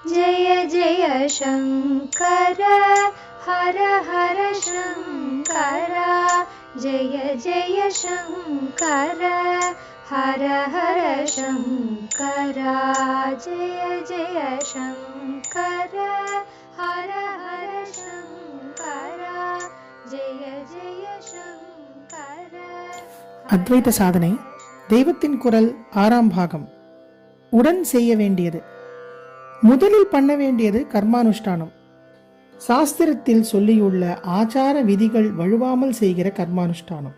जय जय शङ्कर हर हर शङ्कर जय जय शङ्कर हर हर शङ्कर जय जय शङ्कर हर हर शङ्कर जय जय शङ्कर. அத்வைத சாதனை தெய்வத்தின் குரல் 6ஆம் பாகம். உடன் செய்ய வேண்டியது. முதலில் பண்ண வேண்டியது கர்மானுஷ்டானம். சாஸ்திரத்தில் சொல்லியுள்ள ஆச்சார விதிகள் வழுவாமல் செய்கிற கர்மானுஷ்டானம்.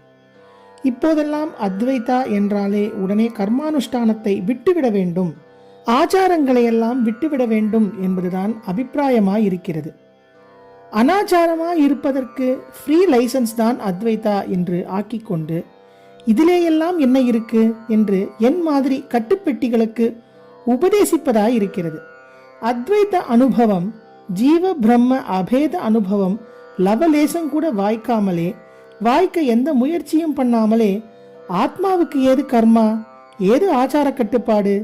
இப்போதெல்லாம் அத்வைதா என்றாலே உடனே கர்மானுஷ்டானத்தை விட்டுவிட வேண்டும், ஆச்சாரங்களையெல்லாம் விட்டுவிட வேண்டும் என்பதுதான் அபிப்பிராயமாய் இருக்கிறது. அனாச்சாரமாய் இருப்பதற்கு ஃப்ரீ லைசன்ஸ் தான் அத்வைதா என்று ஆக்கிக்கொண்டு இதிலேயெல்லாம் என்ன இருக்கு என்று என் மாதிரி கட்டுப்பெட்டிகளுக்கு உபதேசிப்பதாய் இருக்கிறது. அத்வைத அனுபவம், ஜீவ பிரம்ம அபேத அனுபவம் லவலேசம் கூட வாய்க்க எந்த முயற்சியும் பண்ணாமலே ஆத்மாவுக்கு ஏது கர்மா, ஏது ஆச்சார கட்டுப்பாடு,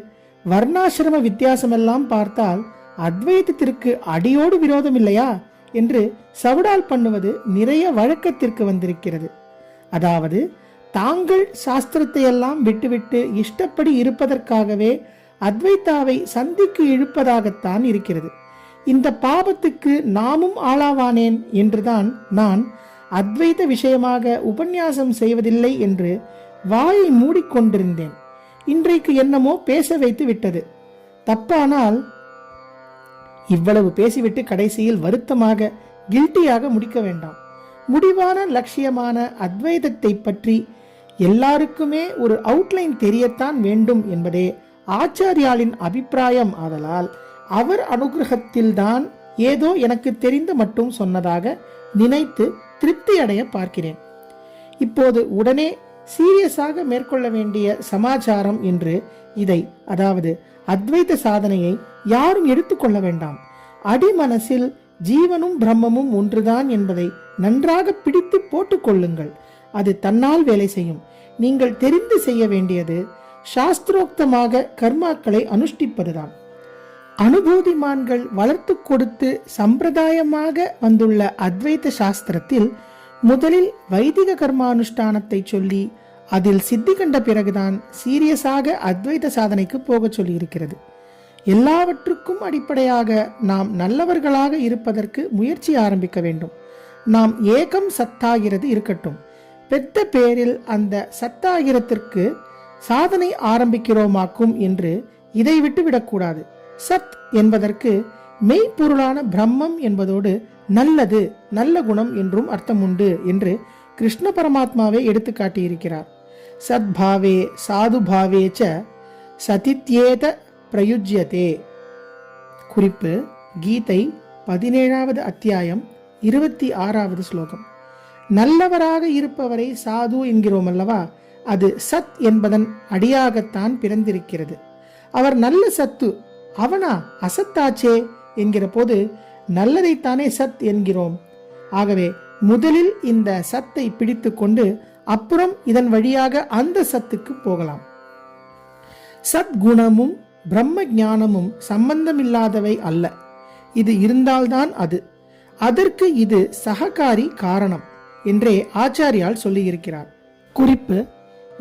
வர்ணாசிரம வித்தியாசமெல்லாம் பார்த்தால் அத்வைதத்திற்கு அடியோடு விரோதம் இல்லையா என்று சவுடால் பண்ணுவது நிறைய வழக்கத்திற்கு வந்திருக்கிறது. அதாவது தாங்கள் சாஸ்திரத்தை எல்லாம் விட்டுவிட்டு இஷ்டப்படி இருப்பதற்காகவே அத்வைதாவை சந்திக்கு இழுப்பதாகத்தான் இருக்கிறது. இந்த பாபத்துக்கு நாமும் ஆளாவானேன் என்றுதான் நான் அத்வைத விஷயமாக உபன்யாசம் செய்வதில்லை என்று வாயை மூடிக்கொண்டிருந்தேன். இன்றைக்கு என்னமோ பேச வைத்து விட்டது. தப்பானால் இவ்வளவு பேசிவிட்டு கடைசியில் வருத்தமாக கில்ட்டியாக முடிக்க வேண்டாம். முடிவான லட்சியமான அத்வைதத்தை பற்றி எல்லாருக்குமே ஒரு அவுட்லைன் தெரியத்தான் வேண்டும் என்பதே ஆச்சாரியாலின் அபிப்பிராயம். ஆதலால் அவர் அனுகிரகத்தில்தான் ஏதோ எனக்கு தெரிந்து மட்டும் சொன்னதாக நினைத்து திருப்தி அடைய பார்க்கிறேன். இப்போது உடனே சீரியஸாக மேற்கொள்ள வேண்டிய சமாச்சாரம் என்று இதை, அதாவது அத்வைத சாதனையை யாரும் எடுத்துக்கொள்ள வேண்டாம். அடிமனசில் ஜீவனும் பிரம்மமும் ஒன்றுதான் என்பதை நன்றாக பிடித்து போட்டுக் கொள்ளுங்கள். அது தன்னால் வேலை செய்யும். நீங்கள் தெரிந்து செய்ய வேண்டியது சாஸ்திரோக்தமாக கர்மாக்களை அனுஷ்டிப்பதுதான். அனுபூதிமான்கள் வளர்த்து கொடுத்து சம்பிரதாயமாக வந்துள்ள அத்வைத சாஸ்திரத்தில் முதலில் வைதிக கர்மானுஷ்டானத்தை சொல்லி அதில் சித்தி கண்ட பிறகுதான் சீரியஸாக அத்வைத சாதனைக்கு போக சொல்லி இருக்கிறது. எல்லாவற்றுக்கும் அடிப்படையாக நாம் நல்லவர்களாக இருப்பதற்கு முயற்சி ஆரம்பிக்க வேண்டும். நாம் ஏகம் சத்தாகிறது இருக்கட்டும், பெத்த பேரில் அந்த சத்தாகிரத்திற்கு சாதனை ஆரம்பிக்கிறோமாக்கும் என்று இதை விட்டுவிடக்கூடாது. சத் என்பதற்கு மெய்ப்பொருளான பிரம்மம் என்பதோடு நல்லது, நல்ல குணம் என்றும் அர்த்தம் உண்டு என்று கிருஷ்ண பரமாத்மாவே எடுத்து காட்டியிருக்கிறார். சத்பாவே சாதுபாவே ச சதித்யேத பிரயுஜ்யதே. குறிப்பு, கீதை 17வது அத்தியாயம் 26வது ஸ்லோகம். நல்லவராக இருப்பவரை சாது என்கிறோம் அல்லவா, அது சத் என்பதன் அடியாகத்தான் பிறந்திருக்கிறது. அவர் நல்ல சத்து, அவனா அசத்தாச்சே என்கிற போது நல்லதைத்தானே சத் என்கிறோம். ஆகவே முதலில் இந்த சத்தை பிடித்து கொண்டு அப்புறம் இதன் வழியாக அந்த சத்துக்கு போகலாம். சத்குணமும் பிரம்ம ஞானமும் சம்பந்தமில்லாதவை அல்ல. இது இருந்தால்தான் அது, அதற்கு இது சககாரி காரணம் என்றே ஆச்சாரியால் சொல்லியிருக்கிறார். குறிப்பு,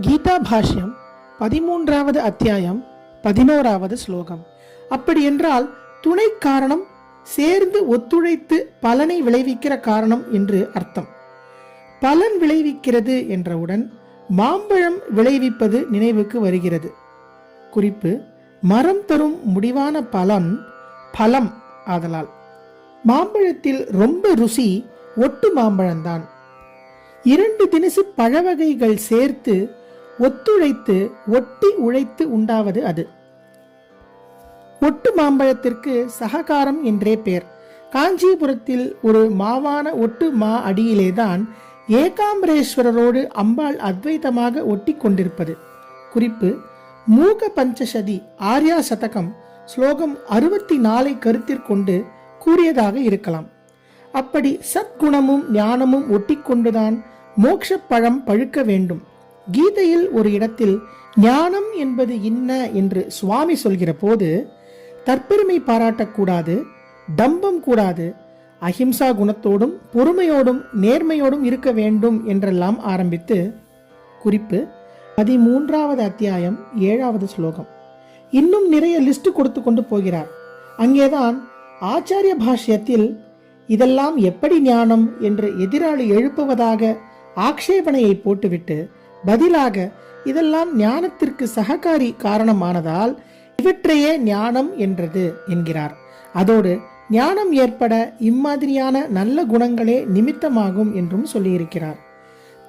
கீதா பாஷ்யம் 13வது அத்தியாயம் 11வது ஸ்லோகம். அப்படி என்றால் துணை காரணம் சேர்ந்து ஒத்துழைத்து பலனை விளைவிக்கிற காரணம் என்று அர்த்தம். பலன் விளைவிக்கிறது என்றவுடன் மாம்பழம் விளைவிப்பது நினைவுக்கு வருகிறது. குறிப்பு, மரம் தரும் முடிவான பலம் ஆதலால் மாம்பழத்தில் ரொம்ப ருசி ஒட்டு மாம்பழம்தான். 2 தினசு பழவகைகள் சேர்த்து ஒத்துழைத்து ஒட்டி உழைத்து உண்டாவது அது. ஒட்டு மாம்பழத்திற்கு சககாரம் என்றே பேர். காஞ்சிபுரத்தில் ஒரு மாவான ஒட்டு மா அடியிலேதான் ஏகாம்பரேஸ்வரரோடு அம்பாள் அத்வைதமாக ஒட்டி கொண்டிருப்பது. குறிப்பு, மூக பஞ்சசதி ஆர்யா சதகம் ஸ்லோகம் 64 கருத்திற்கொண்டு கூறியதாக இருக்கலாம். அப்படி சத்குணமும் ஞானமும் ஒட்டி கொண்டுதான் மோட்ச பழம் பழுக்க வேண்டும். கீதையில் ஒரு இடத்தில் ஞானம் என்பது என்ன என்று சுவாமி சொல்கிற போது தற்பெருமை பாராட்டக்கூடாது, டம்பம் கூடாது, அஹிம்சா குணத்தோடும் பொறுமையோடும் நேர்மையோடும் இருக்க வேண்டும் என்றெல்லாம் ஆரம்பித்து, குறிப்பு 13வது அத்தியாயம் 7வது ஸ்லோகம். இன்னும் நிறைய லிஸ்ட் கொடுத்து கொண்டு போகிறார். அங்கேதான் ஆச்சாரிய பாஷ்யத்தில் இதெல்லாம் எப்படி ஞானம் என்று எதிராளி எழுப்புவதாக ஆக்ஷேபனையை போட்டுவிட்டு பதிலாக இதெல்லாம் ஞானத்திற்கு சககாரி காரணமானதால் இவற்றையே ஞானம் என்றது என்கிறார். அதோடு ஞானம் ஏற்பட இம்மாதிரியான நல்ல குணங்களே நிமித்தமாகும் என்றும் சொல்லியிருக்கிறார்.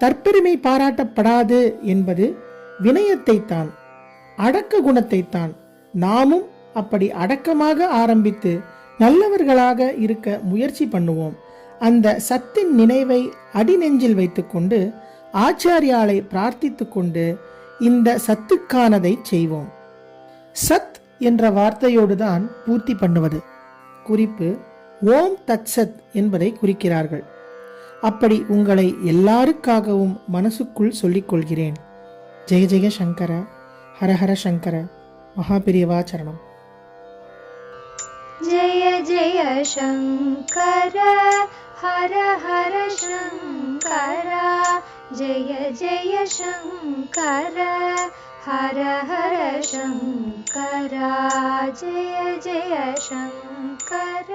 தற்பெருமை பாராட்டப்படாது என்பது வினயத்தை தான், அடக்க குணத்தை தான். நாமும் அப்படி அடக்கமாக ஆரம்பித்து நல்லவர்களாக இருக்க முயற்சி பண்ணுவோம். அந்த சத்தின் நினைவை அடிநெஞ்சில் வைத்துக்கொண்டு ஆச்சாரியாலை பிரார்த்தித்து கொண்டு இந்த சத்துக்கானதை செய்வோம். சத் என்ற வார்த்தையோடு தான் பூர்த்தி பண்ணுவது. குறிப்பு ஓம் தத் சத் என்பதை குறிக்கிறார்கள். அப்படி உங்களை எல்லாருக்காகவும் மனசுக்குள் சொல்லிக் கொள்கிறேன். ஜெய ஜெய சங்கர, ஹரஹர சங்கர, மகாபிரியவா சரணம். जय जय शङ्कर हर हर शङ्कर, जय जय शङ्कर हर हर शङ्कर, जय जय शङ्कर.